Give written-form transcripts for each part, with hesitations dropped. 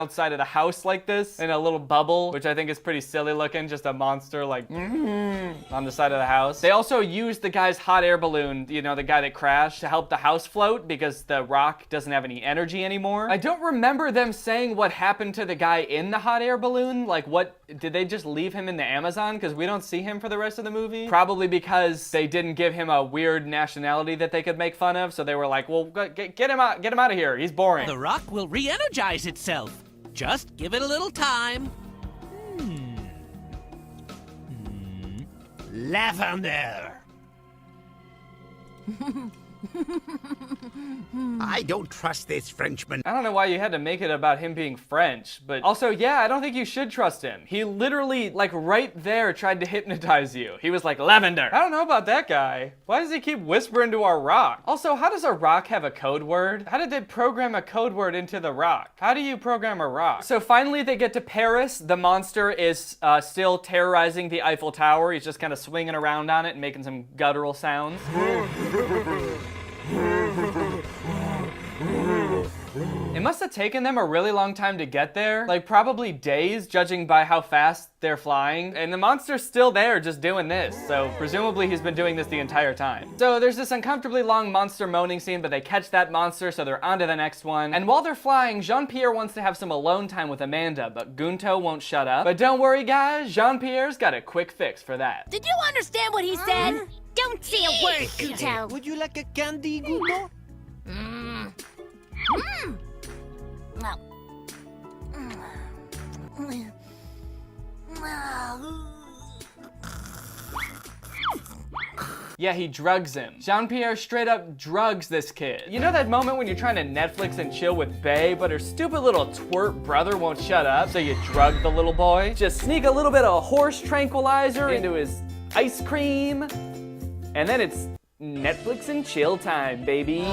outside of the house like this in a little bubble, which I think is pretty silly looking, just a monster like on the side of the house. They also used the guy's hot air balloon, you know, the guy that crashed, to help the house float because the rock doesn't have any energy anymore. I don't remember them saying what happened to the guy in the hot air balloon. Like, what, did they just leave him in the Amazon? Because we don't see him for the rest of the movie. Probably because they didn't give him a weird nationality that they could make fun of, so they were like, well, get him out of here. He's boring. The rock will re-energize itself. Just give it a little time. Lavender. I don't trust this Frenchman. I don't know why you had to make it about him being French, but also, yeah, I don't think you should trust him. He literally, like, right there tried to hypnotize you. He was like, lavender. I don't know about that guy. Why does he keep whispering to our rock? Also, how does a rock have a code word? How did they program a code word into the rock? How do you program a rock? So finally they get to Paris. The monster is still terrorizing the Eiffel Tower. He's just kind of swinging around on it and making some guttural sounds. It must have taken them a really long time to get there, like probably days, judging by how fast they're flying. And the monster's still there just doing this, so presumably he's been doing this the entire time. So there's this uncomfortably long monster moaning scene, but they catch that monster, so they're on to the next one. And while they're flying, Jean-Pierre wants to have some alone time with Amanda, but Gunto won't shut up. But don't worry guys, Jean-Pierre's got a quick fix for that. Did you understand what he said? Don't say a word, Gunto. Would you like a candy, Gunto? Yeah, he drugs him. Jean-Pierre straight up drugs this kid. You know that moment when you're trying to Netflix and chill with Bae, but her stupid little twerp brother won't shut up, so you drug the little boy? Just sneak a little bit of horse tranquilizer into his ice cream, and then it's Netflix and chill time, baby.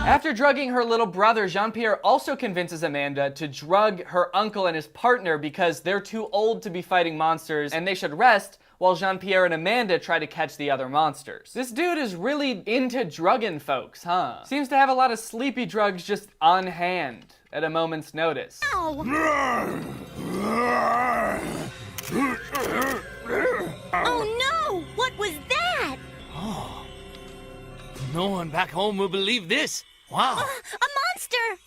After drugging her little brother, Jean-Pierre also convinces Amanda to drug her uncle and his partner because they're too old to be fighting monsters and they should rest while Jean-Pierre and Amanda try to catch the other monsters. This dude is really into drugging folks, huh? Seems to have a lot of sleepy drugs just on hand at a moment's notice. Oh no! What was that? No one back home will believe this. Wow. A monster!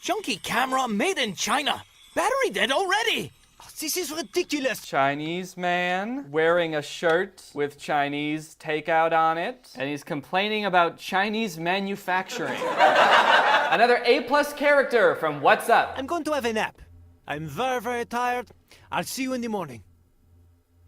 Junky camera made in China. Battery dead already. This is ridiculous. Chinese man wearing a shirt with Chinese takeout on it, and he's complaining about Chinese manufacturing. Another A+ character from What's Up. I'm going to have a nap. I'm very, very tired. I'll see you in the morning.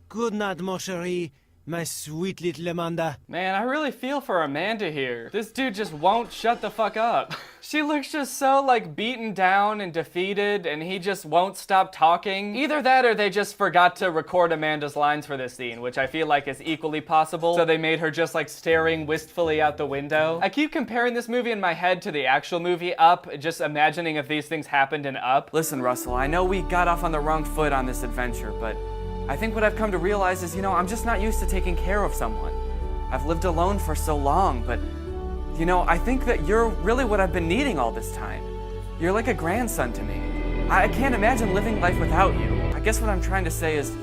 Good night, mon chéri. My sweet little Amanda. Man, I really feel for Amanda here. This dude just won't shut the fuck up. She looks just so like beaten down and defeated, and he just won't stop talking. Either that or they just forgot to record Amanda's lines for this scene, which I feel like is equally possible. So they made her just like staring wistfully out the window. I keep comparing this movie in my head to the actual movie Up, just imagining if these things happened in Up. Listen, Russell, I know we got off on the wrong foot on this adventure, but I think what I've come to realize is, I'm just not used to taking care of someone. I've lived alone for so long, but, I think that you're really what I've been needing all this time. You're like a grandson to me. I can't imagine living life without you. I guess what I'm trying to say is,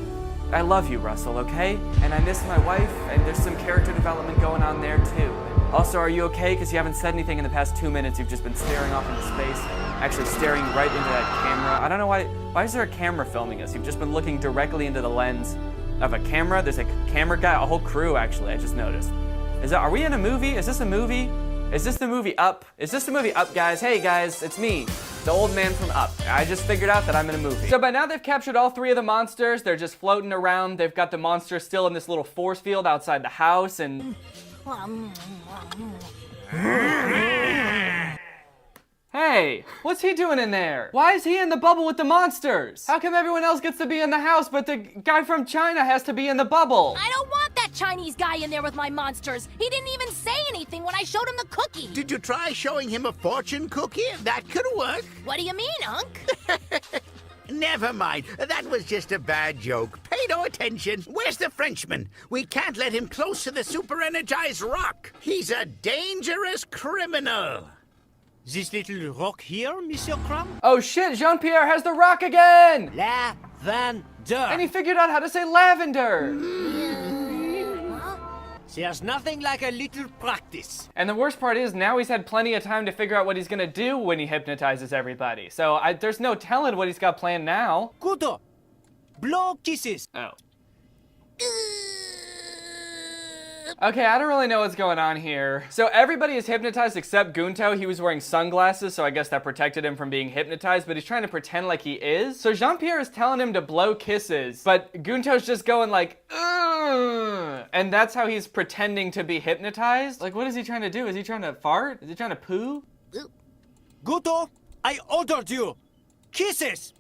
I love you, Russell, okay? And I miss my wife, and there's some character development going on there, too. Also, are you okay? Because you haven't said anything in the past 2 minutes. You've just been staring off into space, actually staring right into that camera. I don't know why is there a camera filming us? You've just been looking directly into the lens of a camera. There's a camera guy, a whole crew, actually, I just noticed. Are we in a movie? Is this a movie? Is this the movie Up? Is this the movie Up, guys? Hey, guys, it's me, the old man from Up. I just figured out that I'm in a movie. So by now they've captured all 3 of the monsters. They're just floating around. They've got the monster still in this little force field outside the house, and hey, what's he doing in there? Why is he in the bubble with the monsters? How come everyone else gets to be in the house, but the guy from China has to be in the bubble? I don't want that Chinese guy in there with my monsters. He didn't even say anything when I showed him the cookie. Did you try showing him a fortune cookie? That could work. What do you mean, Unc? Never mind. That was just a bad joke. Pay no attention. Where's the Frenchman? We can't let him close to the super-energized rock. He's a dangerous criminal. This little rock here, Monsieur Crumb? Oh shit, Jean-Pierre has the rock again! Lavender. And he figured out how to say lavender! There's nothing like a little practice. And the worst part is, now he's had plenty of time to figure out what he's gonna do when he hypnotizes everybody. So there's no telling what he's got planned now. Guto, blow kisses. Oh. Okay, I don't really know what's going on here. So everybody is hypnotized except Gunto. He was wearing sunglasses, so I guess that protected him from being hypnotized, but he's trying to pretend like he is. So Jean-Pierre is telling him to blow kisses, but Gunto's just going like, ugh, and that's how he's pretending to be hypnotized? Like, what is he trying to do? Is he trying to fart? Is he trying to poo? Guto, I ordered you. Kisses.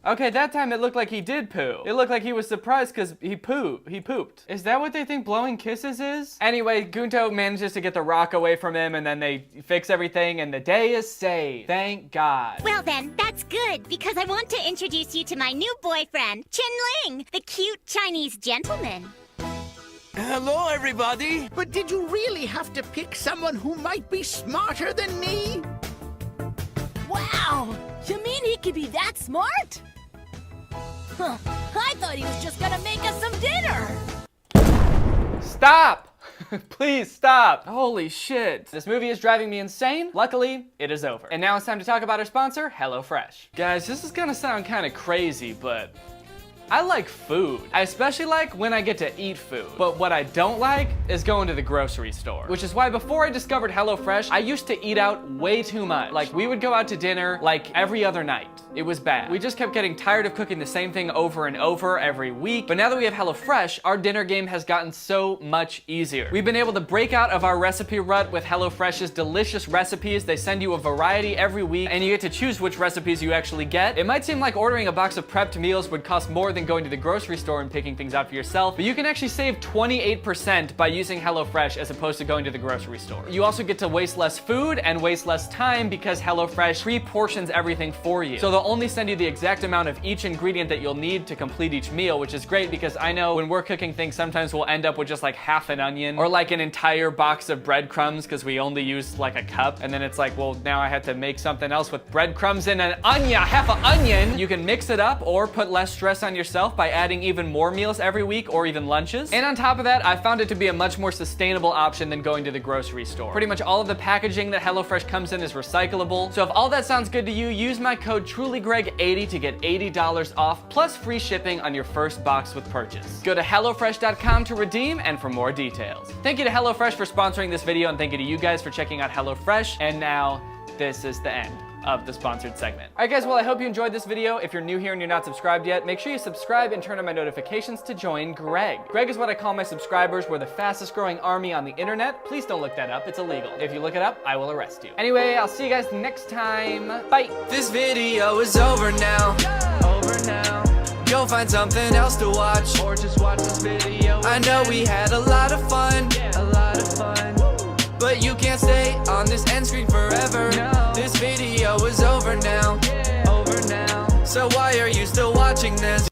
Okay, that time it looked like he did poo. It looked like he was surprised because he pooped. Is that what they think blowing kisses is? Anyway, Gunto manages to get the rock away from him and then they fix everything and the day is saved. Thank God. Well then, that's good, because I want to introduce you to my new boyfriend, Ling, the cute Chinese gentleman. Hello, everybody. But did you really have to pick someone who might be smarter than me? Wow! You mean he could be that smart? Huh. I thought he was just gonna make us some dinner! Stop! Please stop! Holy shit. This movie is driving me insane. Luckily, it is over. And now it's time to talk about our sponsor, HelloFresh. Guys, this is gonna sound kind of crazy, but I like food. I especially like when I get to eat food. But what I don't like is going to the grocery store. Which is why before I discovered HelloFresh, I used to eat out way too much. Like, we would go out to dinner like every other night. It was bad. We just kept getting tired of cooking the same thing over and over every week. But now that we have HelloFresh, our dinner game has gotten so much easier. We've been able to break out of our recipe rut with HelloFresh's delicious recipes. They send you a variety every week, and you get to choose which recipes you actually get. It might seem like ordering a box of prepped meals would cost more than going to the grocery store and picking things out for yourself, but you can actually save 28% by using HelloFresh as opposed to going to the grocery store. You also get to waste less food and waste less time because HelloFresh pre-portions everything for you. So they'll only send you the exact amount of each ingredient that you'll need to complete each meal, which is great because I know when we're cooking things, sometimes we'll end up with just like half an onion or like an entire box of breadcrumbs because we only use like a cup, and then it's like, well, now I have to make something else with breadcrumbs and an onion, half an onion. You can mix it up or put less stress on yourself by adding even more meals every week or even lunches. And on top of that, I found it to be a much more sustainable option than going to the grocery store. Pretty much all of the packaging that HelloFresh comes in is recyclable. So if all that sounds good to you, use my code TrulyGreg80 to get $80 off plus free shipping on your first box with purchase. Go to HelloFresh.com to redeem and for more details. Thank you to HelloFresh for sponsoring this video, and thank you to you guys for checking out HelloFresh. And now, this is the end of the sponsored segment. All right guys, well, I hope you enjoyed this video. If you're new here and you're not subscribed yet, make sure you subscribe and turn on my notifications to join Greg. Greg is what I call my subscribers. We're the fastest growing army on the internet. Please don't look that up, it's illegal. If you look it up, I will arrest you. Anyway, I'll see you guys next time. Bye. This video is over now. Over now. Go find something else to watch, or just watch this video. I know we had a lot of fun, a lot of fun. But you can't stay on this end screen forever. No. This video is over now. Yeah. Over now. So why are you still watching this?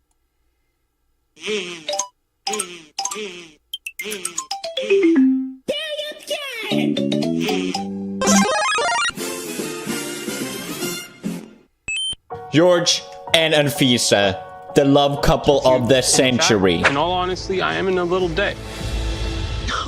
George and Anfisa, the love couple of the century. In all honesty, I am in a little debt.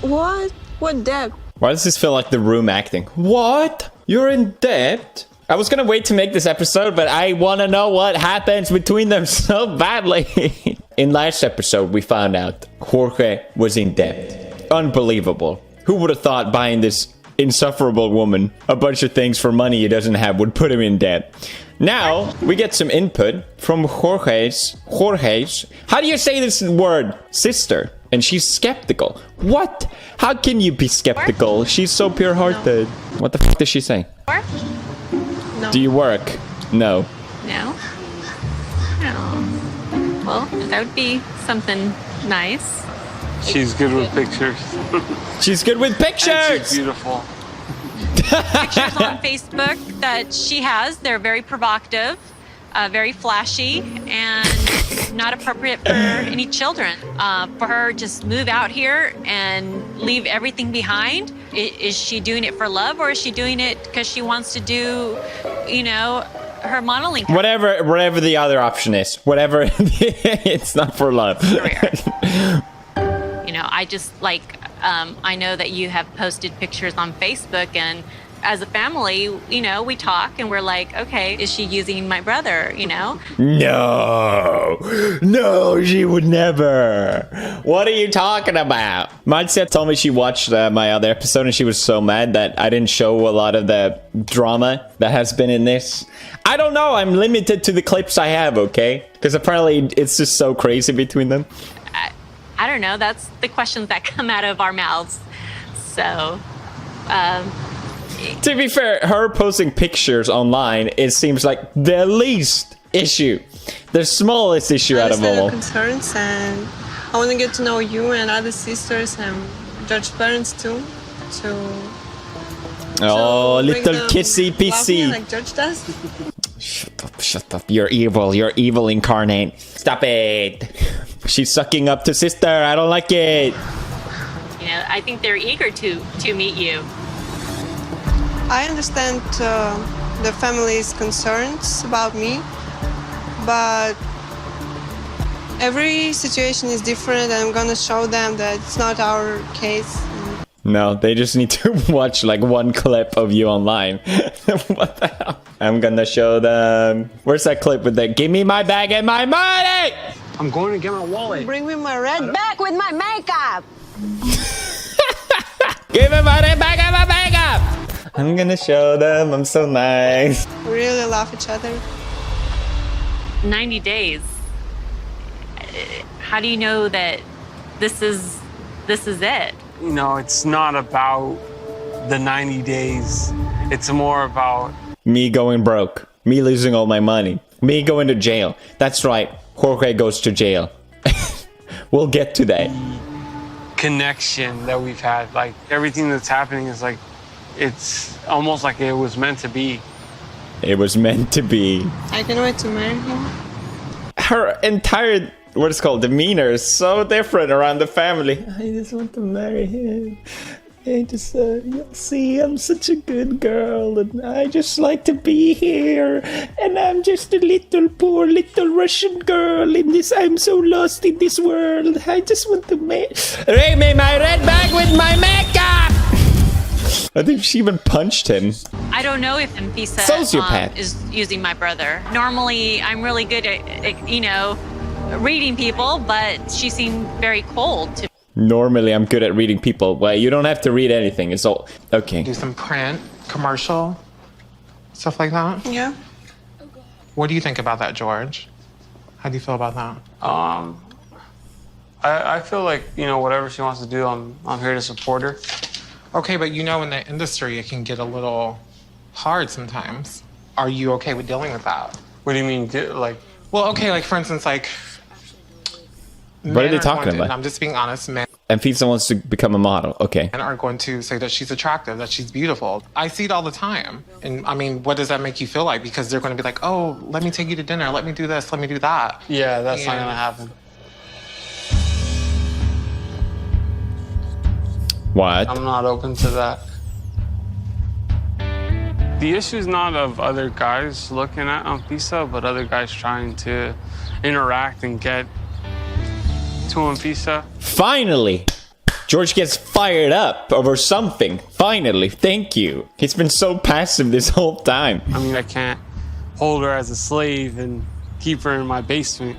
What? What debt? Why does this feel like The Room acting? What? You're in debt? I was gonna wait to make this episode, but I wanna know what happens between them so badly. In last episode, we found out Jorge was in debt. Unbelievable. Who would have thought buying this insufferable woman a bunch of things for money he doesn't have would put him in debt? Now, we get some input from Jorge's, how do you say this word? Sister. And she's skeptical. What? How can you be skeptical? She's so pure-hearted. What the f does she say? Work? No. Do you work? No. No? No. Well, that would be something nice. She's good with pictures. She's good with And pictures! she's beautiful. Pictures on Facebook that she has, they're very provocative, very flashy, and not appropriate for any children. For her, just move out here and leave everything behind Is she doing it for love, or is she doing it because she wants to do, you know, her modeling Whatever the other option is. Whatever. It's not for love. career? You know, I just like, I know that you have posted pictures on Facebook, and as a family, you know, we talk and we're like, okay, is she using my brother, you know? No, she would never. What are you talking about? Marcia told me she watched my other episode and she was so mad that I didn't show a lot of the drama that has been in this. I don't know, I'm limited to the clips I have, okay? Because apparently it's just so crazy between them. I don't know, that's the questions that come out of our mouths. So, to be fair, her posting pictures online, it seems like the least issue. The smallest issue out of all. Concerns, and I want to get to know you and other sisters and George's parents too. Oh, little kissy Love me pissy. like George does. Shut up. You're evil incarnate. Stop it. She's sucking up to sister. I don't like it. you know, I think they're eager to meet you. I understand the family's concerns about me, but every situation is different, and I'm gonna show them that it's not our case. No, they just need to watch like one clip of you online. What the hell? I'm gonna show them. Where's that clip with the give me my bag and my money? I'm going to get my wallet. Bring me my red bag with my makeup. Give me my red bag and my makeup. I'm gonna show them. I'm so nice. We really love each other. 90 days. How do you know that this is it? You know, it's not about the 90 days. It's more about Me going broke. Me losing all my money. Me going to jail. That's right. Jorge goes to jail. We'll get to that. connection that we've had. Like, everything that's happening is like, it's almost like it was meant to be. It was meant to be. I can't wait to marry him. Her entire, what is called, demeanor is so different around the family. I just want to marry him. I just, you'll see, I'm such a good girl, and I just like to be here. And I'm just a little poor little Russian girl in this. I'm so lost in this world. I just want to bring me my red bag with my makeup. I think she even punched him. I don't know if Anfisa Sociopath. is using my brother. Normally, I'm really good at, you know, reading people, but she seemed very cold to me. Normally, I'm good at reading people. Well, you don't have to read anything. It's all okay. Do some print, commercial, stuff like that. Yeah. What do you think about that, George? How do you feel about that? I feel like, you know, whatever she wants to do, I'm here to support her. Okay, but you know, in the industry, it can get a little hard sometimes. Are you okay with dealing with that? What do you mean, like? Well, okay, like for instance, like. What are they talking about? I'm just being honest, men. Anfisa wants to become a model. Okay. Are going to say that she's attractive, that she's beautiful. I see it all the time. And I mean, what does that make you feel like? Because they're going to be like, oh, let me take you to dinner. Let me do this. Let me do that. Yeah, that's not going to happen. What? I'm not open to that. The issue is not of other guys looking at Anfisa, but other guys trying to interact and get to Anfisa. Finally! George gets fired up over something. Finally, thank you. He's been so passive this whole time. I mean, I can't hold her as a slave and keep her in my basement.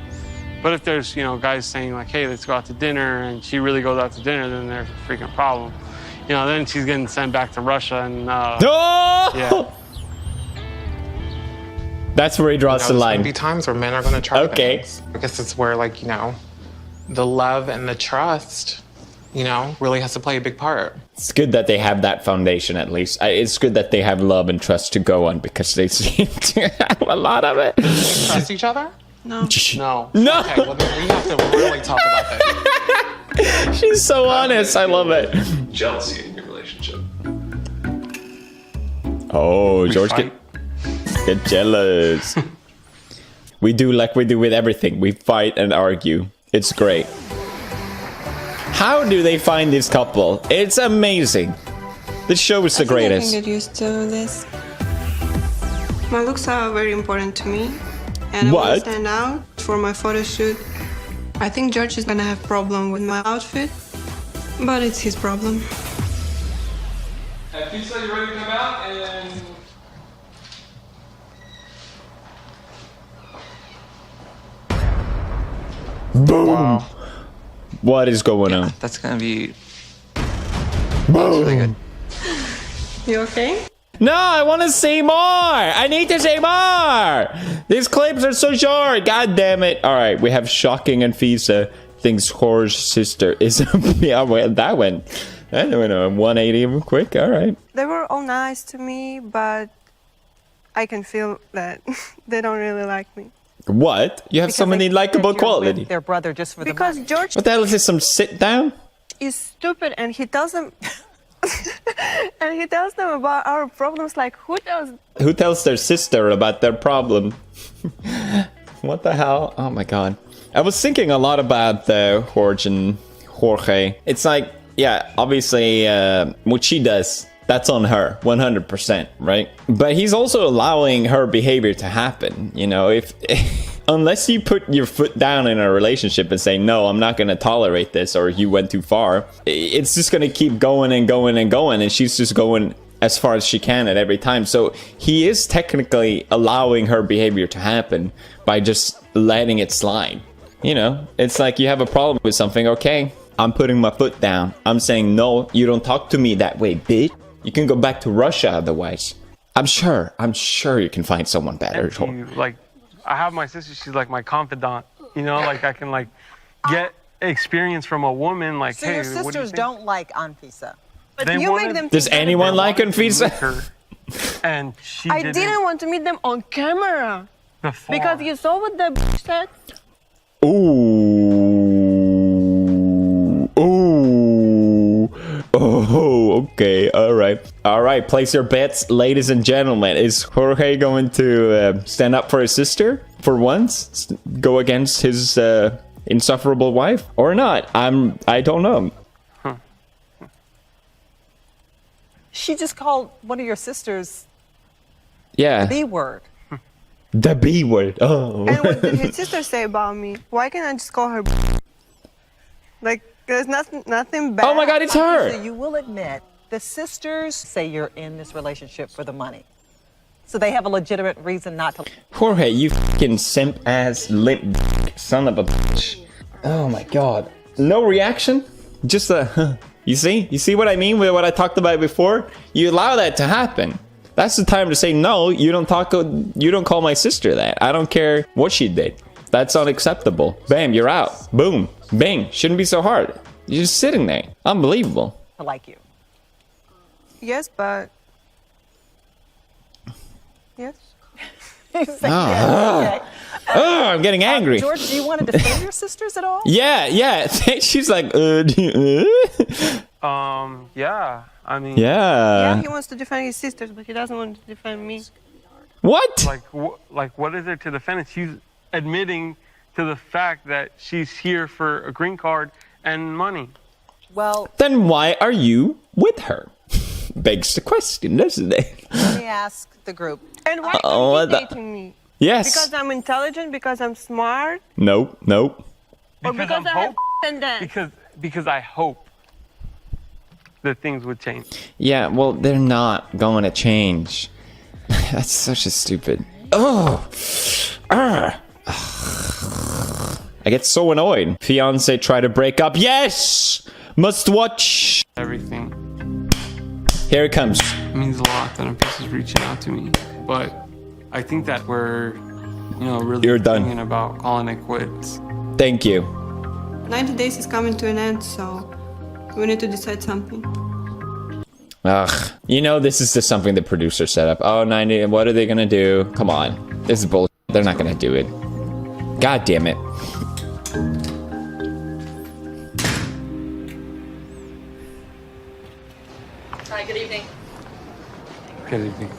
But if there's, you know, guys saying like, hey, let's go out to dinner, and she really goes out to dinner, then there's a freaking problem. You know, then she's getting sent back to Russia and, Oh! yeah. That's where he draws the There's line. going to be times where men are going to try Okay. things. I guess it's where, like, you know, the love and the trust, you know, really has to play a big part. It's good that they have that foundation at least. It's good that they have love and trust to go on because they seem to have a lot of it. Trust each other? No. No. No! Okay, well, then we have to really talk about that. She's so honest. I love it. Jealousy in your relationship. Oh, George fight. get jealous. We do like we do with everything. We fight and argue. It's great. How do they find this couple? It's amazing. This show is the I can greatest. get used to this. My looks are very important to me, and I want What? to stand out for my photo shoot. I think George is gonna have problem with my outfit, but it's his problem. Pizza, you ready to come out? And Boom. Wow. What is going on? That's gonna be Boom. You okay? No, I want to see more. I need to see more. These clips are so short. God damn it. All right, we have Shocking Anfisa thinks Jorge's sister is... yeah, well, that went a 180 quick. All right. They were all nice to me, but I can feel that they don't really like me. What? You have so many likable qualities. Their brother just for Because George What the hell is this? Some sit down? is stupid, and he tells them, and he tells them about our problems. Like Who tells their sister about their problem? What the hell? Oh my god. I was thinking a lot about Jorge and Jorge. It's like, yeah, obviously what she does, that's on her, 100%, right? But he's also allowing her behavior to happen. You know, if unless you put your foot down in a relationship and say, no, I'm not going to tolerate this, or you went too far, it's just going to keep going and going and going, and she's just going as far as she can at every time. So he is technically allowing her behavior to happen by just letting it slide. You know, it's like you have a problem with something, okay, I'm putting my foot down. I'm saying, no, you don't talk to me that way, bitch. You can go back to Russia otherwise. I'm sure you can find someone better. Like, I have my sister, she's like my confidant. You know, like I can like get experience from a woman, like, So hey, your what do you sisters think? don't like Anfisa. But They you wanted- make them. Does anyone like Anfisa? And she I didn't want to meet them on camera before. because you saw what the said. Ooh. Ooh. Oh, okay. All right. All right. Place your bets, ladies and gentlemen. Is Jorge going to stand up for his sister for once? Go against his insufferable wife or not? I don't know. She just called one of your sisters Yeah. the word. The B word. Oh. And what did his sister say about me? Why can't I just call her? Like, there's nothing bad. Oh my god, it's So her. you will admit the sisters say you're in this relationship for the money. So they have a legitimate reason not to. Jorge, you fucking simp ass limp son of a bitch. Oh my god. No reaction? Just a huh. You see what I mean with what I talked about before? You allow that to happen. That's the time to say no. You don't call my sister that. I don't care what she did. That's unacceptable. Bam, you're out. Boom. Bang. Shouldn't be so hard. You're just sitting there. Unbelievable. like you. Yes, but. Yes. Oh, I'm getting angry. George, do you want to defend your sisters at all? Yeah. She's like, Yeah, I mean, Yeah, he wants to defend his sisters, but he doesn't want to defend me. What? Like what is there to defend? She's admitting to the fact that she's here for a green card and money. Well, then why are you with her? Begs the question, doesn't it? let me ask the group. And why Oh, are you the- dating me? Yes. Because I'm intelligent, because I'm smart, Nope. or because I have and that. Because I hope that things would change. Yeah, well, they're not going to change. That's such a stupid. Oh. I get so annoyed. Fiance try to break up. Yes! Must watch. Everything. Here it comes. It means a lot that Anfisa is reaching out to me, but I think that we're, really You're done. thinking about calling it quits. Thank you. 90 days is coming to an end, so we need to decide something. Ugh. This is just something the producer set up. Oh, 90, what are they gonna do? Come on. This is bullshit. They're not gonna do it. God damn it. Hi, good evening. Good evening.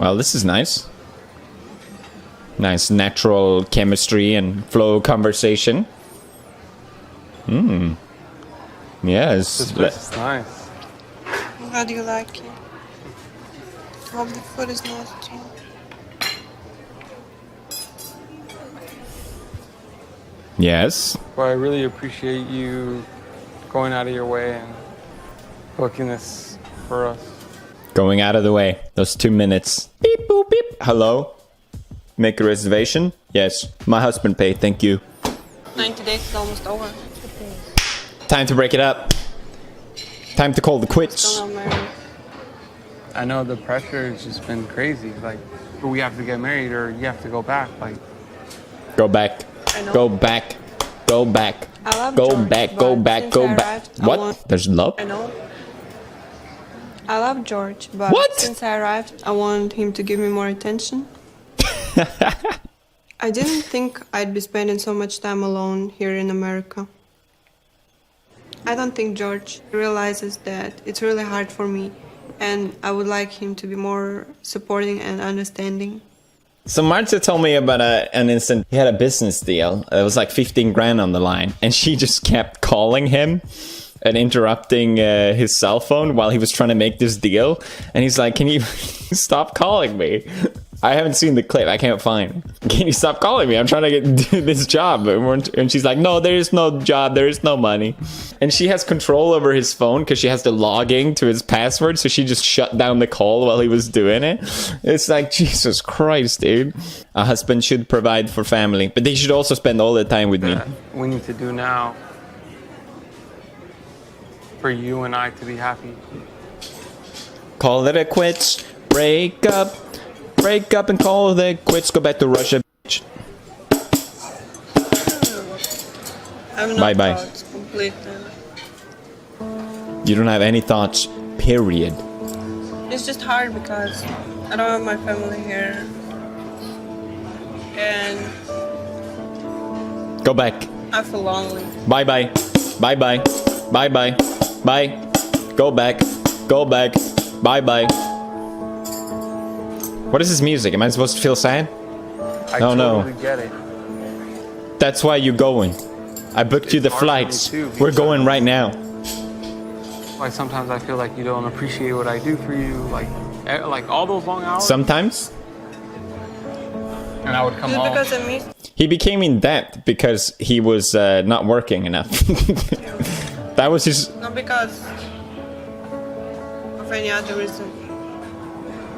Well, this is nice. Nice natural chemistry and flow conversation. Yes. This place is nice. How do you like it? Hope the food is nice too. Yes. Well, I really appreciate you going out of your way and booking this for us. Going out of the way. Those 2 minutes. Beep, boop, beep. Hello? Make a reservation? Yes. My husband paid, thank you. 90 days is almost over. Time to break it up. Time to call the quits. Still not married. I know the pressure has just been crazy. Like, we have to get married or you have to go back. Like, Go back. I know. Go back. Go back. I love Go George, back. Go but back. since Go I back. arrived, I What? want- There's love? I know. I love George, but What? since I arrived, I want him to give me more attention. I didn't think I'd be spending so much time alone here in America. I don't think George realizes that it's really hard for me, and I would like him to be more supporting and understanding. So Marta told me about an instant. He had a business deal. It was like 15 grand on the line. And she just kept calling him and interrupting his cell phone while he was trying to make this deal. And he's like, can you stop calling me? I haven't seen the clip. I can't find it. Can you stop calling me? I'm trying to do this job. And she's like, no, there is no job. There is no money. And she has control over his phone because she has to log in to his password. So she just shut down the call while he was doing it. It's like, Jesus Christ, dude. A husband should provide for family. But they should also spend all the time with me. we need to do now for you and I to be happy. Call it a quits. Break up. Break up and call it quits. Go back to Russia, bitch. I'm not Bye-bye. thoughts completely. You don't have any thoughts, period. It's just hard because I don't have my family here. And Go back. I feel lonely. Bye bye. Bye bye. Bye bye. Bye. Go back. Go back. Bye bye. What is this music? Am I supposed to feel sad? I No, no. totally get it. That's why you're going. I booked you the It's hard for me flights. too, We're because- going right now. Like sometimes I feel like you don't appreciate what I do for you. Like all those long hours. Sometimes And I would come Just home. because I miss he became in debt because he was not working enough. That was his. not because of any other reason.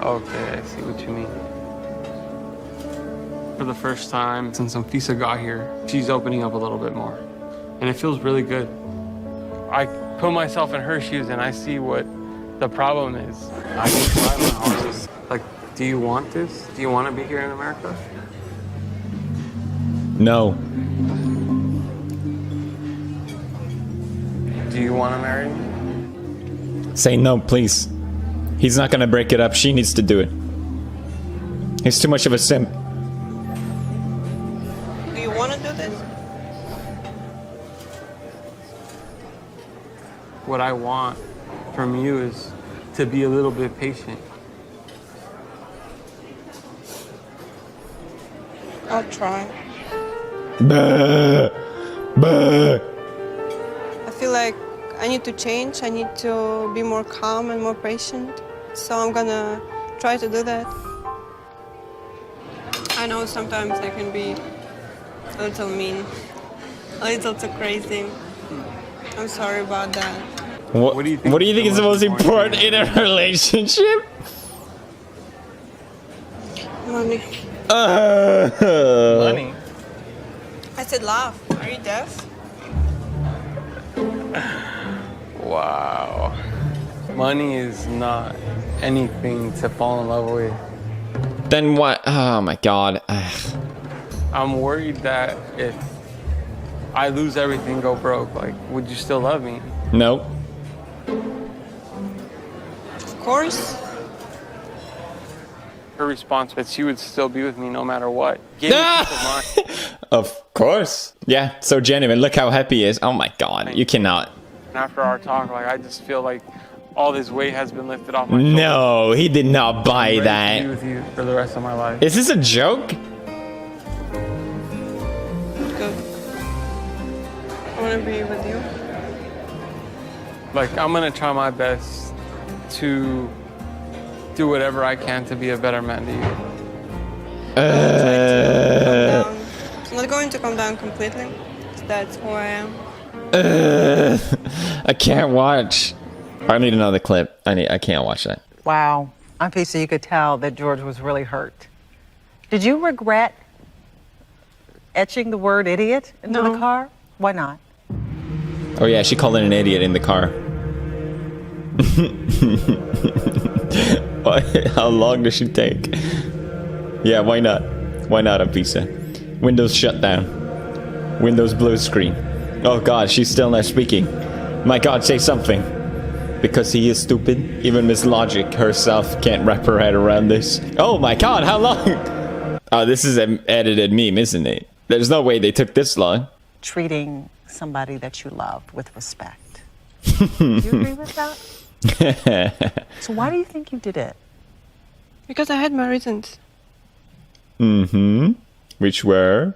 Okay, I see what you mean. For the first time since Anfisa got here, she's opening up a little bit more. And it feels really good. I put myself in her shoes and I see what the problem is. I can try my hardest. Like, do you want this? Do you want to be here in America? No. Do you want to marry me? Say no, please. He's not gonna break it up. She needs to do it. He's too much of a simp. Do you want to do this? What I want from you is to be a little bit patient. I'll try. Bah. Bah. I feel like I need to change. I need to be more calm and more patient. So I'm gonna try to do that. I know sometimes I can be a little mean, a little too crazy. I'm sorry about that. What do you think is the most important in a relationship? Money. Money. I said laugh. Are you deaf? Wow. Money is not anything to fall in love with. Then what? Oh my god. Ugh. I'm worried that if I lose everything, go broke, like, would you still love me? No. Of course. Her response that she would still be with me no matter what. Gave me peace of mind. Of course. Yeah, so genuine. Look how happy he is. Oh my god. You cannot. And after our talk, like, I just feel like all this weight has been lifted off my shoulders. No, he did not buy I'm ready to that. be with you for the rest of my life. Is this a joke? Good. I want to be with you. Like, I'm gonna try my best to do whatever I can to be a better man to you. I'm not going to come down completely. That's who I am. I can't watch. I need another clip. I can't watch that. Wow. Anfisa, you could tell that George was really hurt. Did you regret etching the word idiot into the car? Why not? Oh yeah, she called him an idiot in the car. How long does she take? Yeah, why not? Why not, Anfisa? Windows shut down. Windows blue screen. Oh god, she's still not speaking. My god, say something. Because he is stupid. Even Miss Logic herself can't wrap her head around this. Oh my god, how long? Oh, this is an edited meme, isn't it? There's no way they took this long. Treating somebody that you love with respect. Do you agree with that? So why do you think you did it? Because I had my reasons. Mm-hmm. Which were?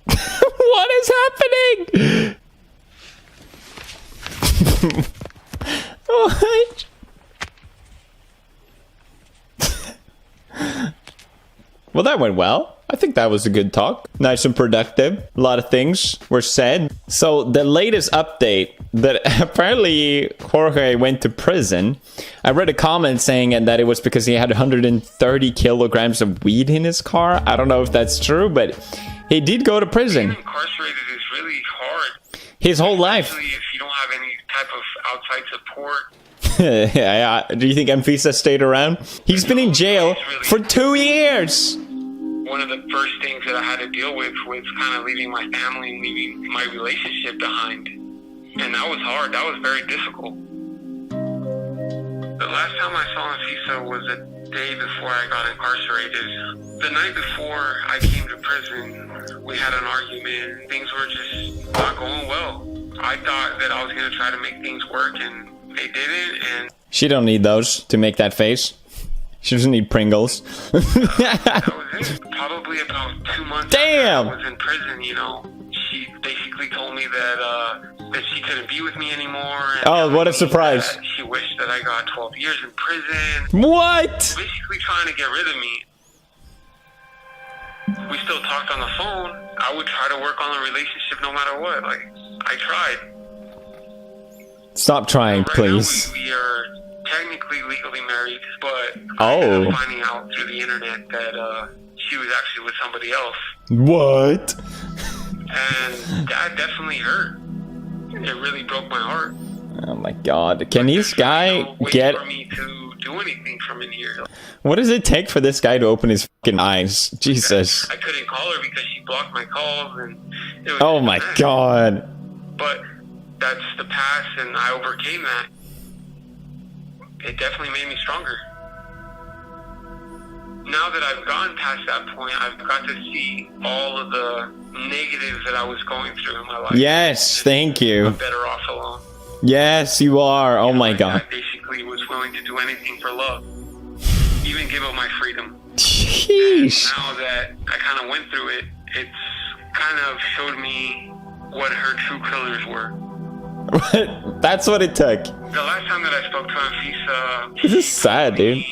What is happening? What? Well, that went well. I think that was a good talk. Nice and productive. A lot of things were said. So the latest update that apparently Jorge went to prison. I read a comment saying that it was because he had 130 kilograms of weed in his car. I don't know if that's true, but he did go to prison. Being incarcerated is really hard. His whole life. Especially if you don't have any type of outside support. Yeah, do you think Anfisa stayed around? He's been in jail for 2 years. One of the first things that I had to deal with was kind of leaving my family and leaving my relationship behind. And that was hard. That was very difficult. The last time I saw Anfisa was the day before I got incarcerated. The night before I came to prison, we had an argument. Things were just not going well. I thought that I was going to try to make things work, and they didn't. And She don't need those to make that face. She doesn't need Pringles. that was it. Probably about 2 months Damn. after I was in prison, you know, she basically told me that she couldn't be with me anymore. And Oh, what a surprise. she wished that I got 12 years in prison. What? Basically trying to get rid of me. We still talked on the phone. I would try to work on the relationship no matter what. Like, I tried. Stop trying, please. We are technically legally married, but I Oh. ended up finding out through the internet that she was actually with somebody else. What? And that definitely hurt. It really broke my heart. Oh my god. Can this guy get... For me to do anything from in here. What does it take for this guy to open his fucking eyes? Jesus. I couldn't call her because she blocked my calls, and it was Oh just a my mess. god. But that's the past, and I overcame that. It definitely made me stronger. Now that I've gone past that point, I've got to see all of the negatives that I was going through in my life. Yes, thank you. I'm better off alone. Yes, you are. Oh my god. I basically was willing to do anything for love, even give up my freedom. Sheesh. Now that I kind of went through it, it's kind of showed me what her true colors were. That's what it took. The last time that I spoke to Anfisa, This is sad, dude.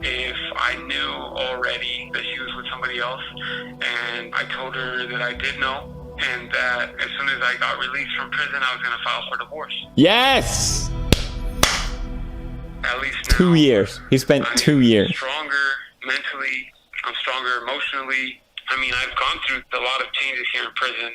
if I knew already that she was with somebody else, and I told her that I did know, and that as soon as I got released from prison, I was going to file for divorce. Yes! At least now, 2 years. He spent 2 years. stronger mentally, I'm stronger emotionally. I mean, I've gone through a lot of changes here in prison.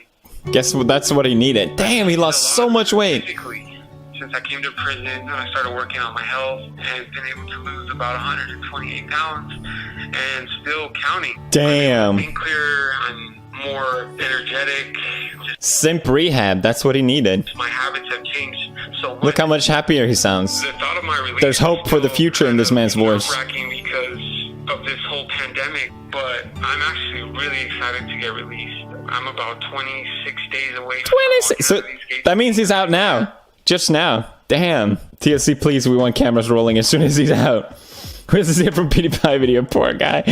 Guess what? That's what he needed. Damn, he lost so much weight. Since I came to prison, I started working on my health and been able to lose about 128 pounds and still counting. Damn. Being clearer, I'm more energetic. Simp rehab. That's what he needed. My habits have changed so much. Look how much happier he sounds. The thought of my release There's hope for the future in this man's voice. nerve-wracking because of this whole pandemic, but I'm actually really excited to get released. I'm about 26 days away from 26. So that means he's out now. Just now. Damn. TLC, please, we want cameras rolling as soon as he's out. Where's this here from PewDiePie video? Poor guy.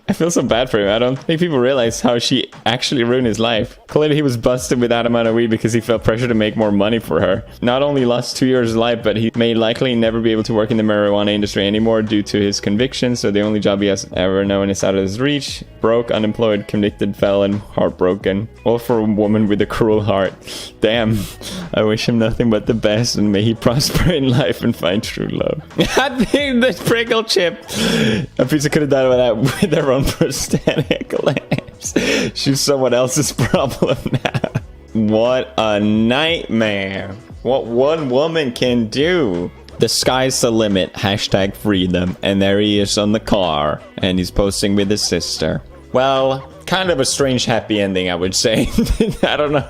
I feel so bad for him. I don't think people realize how she actually ruined his life. Clearly he was busted with that amount of weed because he felt pressure to make more money for her. Not only lost 2 years of life, but he may likely never be able to work in the marijuana industry anymore due to his convictions. So the only job he has ever known is out of his reach. Broke, unemployed, convicted felon, heartbroken. All for a woman with a cruel heart. Damn. I wish him nothing but the best, and may he prosper in life and find true love. I think the prickle chip. A pizza could have done with that with their own prosthetic lips. She's someone else's problem now. What a nightmare. What one woman can do. The sky's the limit. Hashtag freedom. And there he is on the car. And he's posting with his sister. Well, kind of a strange happy ending, I would say. I don't know.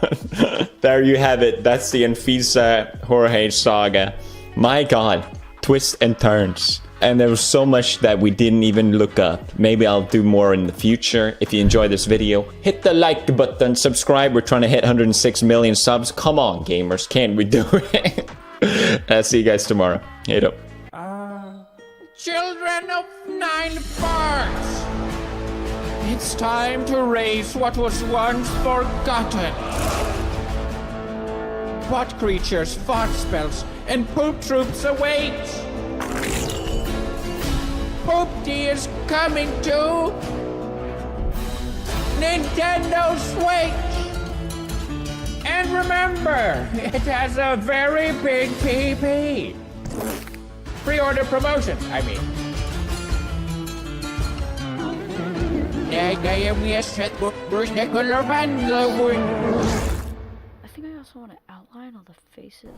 There you have it. That's the Anfisa Jorge saga. My god. Twists and turns. And there was so much that we didn't even look up. Maybe I'll do more in the future. If you enjoyed this video, hit the like button, subscribe. We're trying to hit 106 million subs. Come on, gamers. Can we do it? I'll see you guys tomorrow. Hit up. Children of 9 parts, it's time to raise what was once forgotten. Pot creatures, fart spells, and poop troops await. Poop D is coming to Nintendo Switch. And remember, it has a very big PP. Pre-order promotions, I mean. I think I also want to outline all the faces.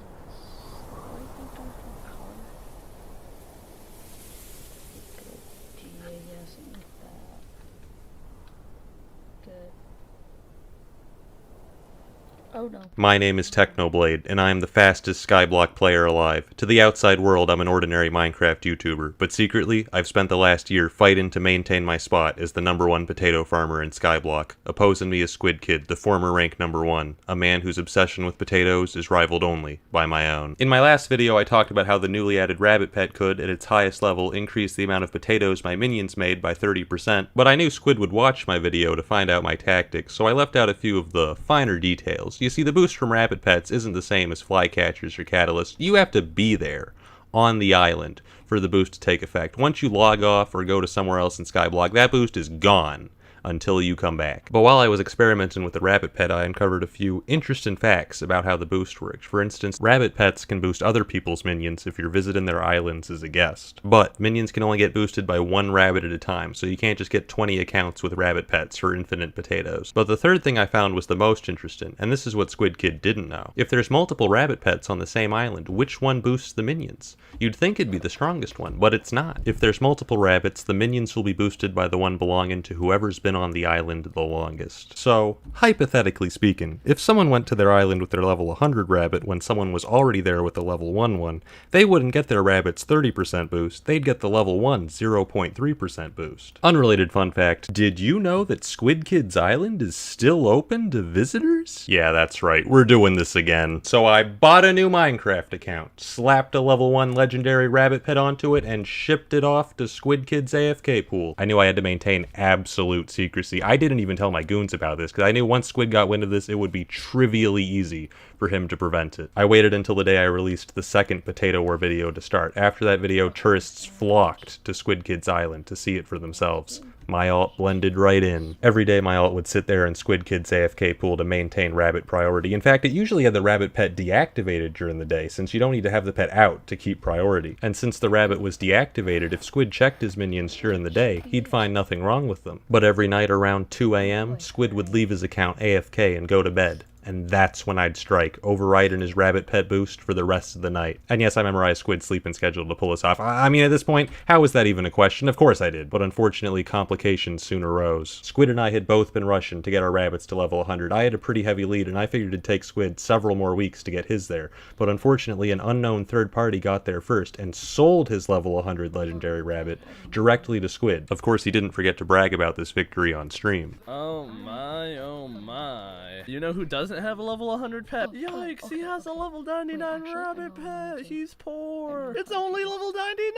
Oh no. My name is Technoblade, and I am the fastest Skyblock player alive. To the outside world, I'm an ordinary Minecraft YouTuber, but secretly, I've spent the last year fighting to maintain my spot as the #1 potato farmer in Skyblock. Opposing me is Squid Kid, the former rank #1, a man whose obsession with potatoes is rivaled only by my own. In my last video, I talked about how the newly added rabbit pet could, at its highest level, increase the amount of potatoes my minions made by 30%, but I knew Squid would watch my video to find out my tactics, so I left out a few of the finer details. You see, the boost from rabbit pets isn't the same as flycatchers or catalysts. You have to be there, on the island, for the boost to take effect. Once you log off or go to somewhere else in Skyblock, that boost is gone until you come back. But while I was experimenting with the rabbit pet, I uncovered a few interesting facts about how the boost works. For instance, rabbit pets can boost other people's minions if you're visiting their islands as a guest. But minions can only get boosted by 1 rabbit at a time, so you can't just get 20 accounts with rabbit pets for infinite potatoes. But the third thing I found was the most interesting, and this is what Squid Kid didn't know. If there's multiple rabbit pets on the same island, which one boosts the minions? You'd think it'd be the strongest one, but it's not. If there's multiple rabbits, the minions will be boosted by the one belonging to whoever's been on the island the longest. So, hypothetically speaking, if someone went to their island with their level 100 rabbit when someone was already there with a level 1 one, they wouldn't get their rabbit's 30% boost, they'd get the level 1 0.3% boost. Unrelated fun fact, did you know that Squid Kid's island is still open to visitors? Yeah, that's right, we're doing this again. So I bought a new Minecraft account, slapped a level 1 legendary rabbit pet onto it, and shipped it off to Squid Kid's AFK pool. I knew I had to maintain absolute secrecy. I didn't even tell my goons about this, because I knew once Squid got wind of this, it would be trivially easy for him to prevent it. I waited until the day I released the second Potato War video to start. After that video, tourists flocked to Squid Kid's island to see it for themselves. My alt blended right in. Every day my alt would sit there in Squid Kid's AFK pool to maintain rabbit priority. In fact, it usually had the rabbit pet deactivated during the day, since you don't need to have the pet out to keep priority. And since the rabbit was deactivated, if Squid checked his minions during the day, he'd find nothing wrong with them. But every night around 2 AM, Squid would leave his account AFK and go to bed. And that's when I'd strike, overriding his rabbit pet boost for the rest of the night. And yes, I memorized Squid's sleeping schedule to pull this off. I mean, at this point, how is that even a question? Of course I did. But unfortunately, complications soon arose. Squid and I had both been rushing to get our rabbits to level 100. I had a pretty heavy lead, and I figured it'd take Squid several more weeks to get his there. But unfortunately, an unknown third party got there first and sold his level 100 legendary rabbit directly to Squid. Of course, he didn't forget to brag about this victory on stream. Oh my, oh my. You know who doesn't have a level 100 pet? Yikes, he has a level 99 rabbit pet. He's poor. It's only level 99.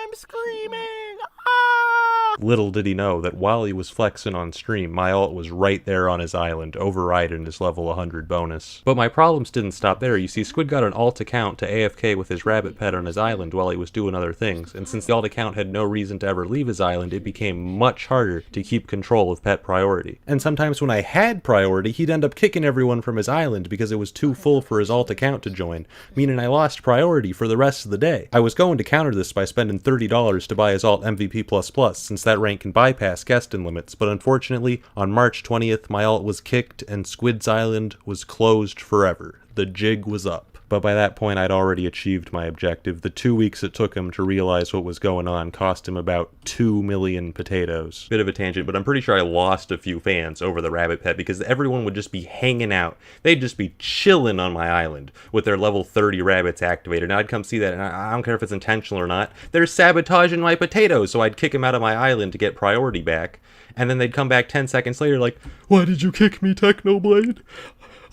I'm screaming. Ah! Little did he know that while he was flexing on stream, my ult was right there on his island, overriding his level 100 bonus. But my problems didn't stop there. You see, Squid got an alt account to AFK with his rabbit pet on his island while he was doing other things, and since the alt account had no reason to ever leave his island, it became much harder to keep control of pet priority. And sometimes when I had priority, he'd end up kicking everyone from his island because it was too full for his alt account to join, meaning I lost priority for the rest of the day. I was going to counter this by spending $30 to buy his alt MVP++, since that rank can bypass guesting limits, but unfortunately, on March 20th, my alt was kicked and Squid's island was closed forever. The jig was up. But by that point, I'd already achieved my objective. The 2 weeks it took him to realize what was going on cost him about 2 million potatoes. Bit of a tangent, but I'm pretty sure I lost a few fans over the rabbit pet because everyone would just be hanging out. They'd just be chilling on my island with their level 30 rabbits activated. And I'd come see that, and I don't care if it's intentional or not. They're sabotaging my potatoes, so I'd kick them out of my island to get priority back. And then they'd come back 10 seconds later like, "Why did you kick me, Technoblade?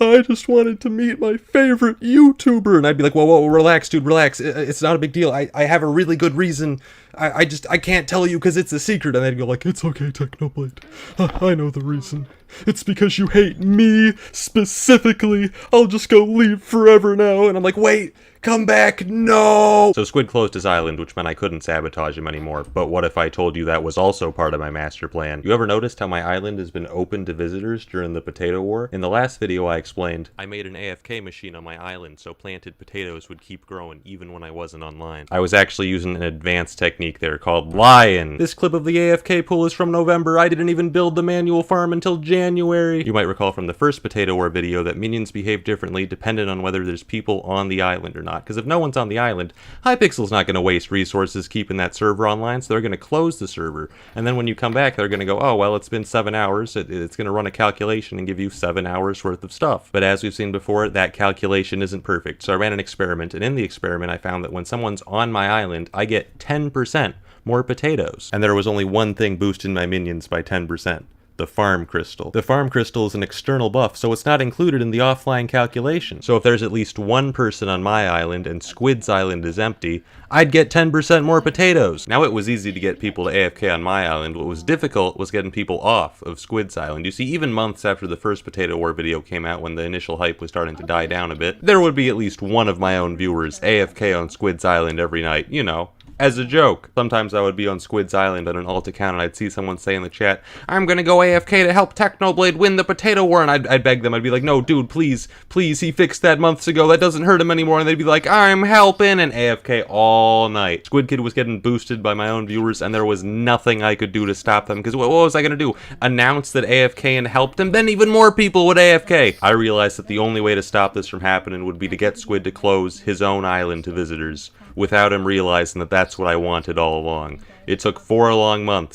I just wanted to meet my favorite YouTuber." And I'd be like, whoa, relax, dude, relax. It's not a big deal. I have a really good reason. I can't tell you because it's a secret. And they'd go like, "It's okay, Technoblade. I know the reason. It's because you hate me specifically. I'll just go leave forever now." And I'm like, "Wait, come back, no!" So Squid closed his island, which meant I couldn't sabotage him anymore. But what if I told you that was also part of my master plan? You ever noticed how my island has been open to visitors during the potato war? In the last video I explained, I made an AFK machine on my island so planted potatoes would keep growing even when I wasn't online. I was actually using an advanced technique there called lying. This clip of the AFK pool is from November. I didn't even build the manual farm until January. You might recall from the first potato war video that minions behave differently depending on whether there's people on the island or not. Because if no one's on the island, Hypixel's not going to waste resources keeping that server online, so they're going to close the server. And then when you come back, they're going to go, "Oh, well, it's been 7 hours. It's going to run a calculation and give you 7 hours worth of stuff." But as we've seen before, that calculation isn't perfect. So I ran an experiment, and in the experiment, I found that when someone's on my island, I get 10% more potatoes. And there was only one thing boosting my minions by 10%. The farm crystal. The farm crystal is an external buff, so it's not included in the offline calculation. So if there's at least one person on my island and Squid's island is empty, I'd get 10% more potatoes. Now, it was easy to get people to AFK on my island. What was difficult was getting people off of Squid's island. You see, even months after the first potato war video came out, when the initial hype was starting to die down a bit, there would be at least one of my own viewers AFK on Squid's island every night, you know, as a joke. Sometimes I would be on Squid's island on an alt account and I'd see someone say in the chat, "I'm gonna go AFK to help Technoblade win the potato war," and I'd beg them. I'd be like, "No, dude, please, he fixed that months ago. That doesn't hurt him anymore." And they'd be like, "I'm helping," and AFK all night. Squid Kid was getting boosted by my own viewers, and there was nothing I could do to stop them, because what was I gonna do? Announce that AFK and helped him? Then even more people would AFK. I realized that the only way to stop this from happening would be to get Squid to close his own island to visitors, without him realizing that that's what I wanted all along. It took 4 long months,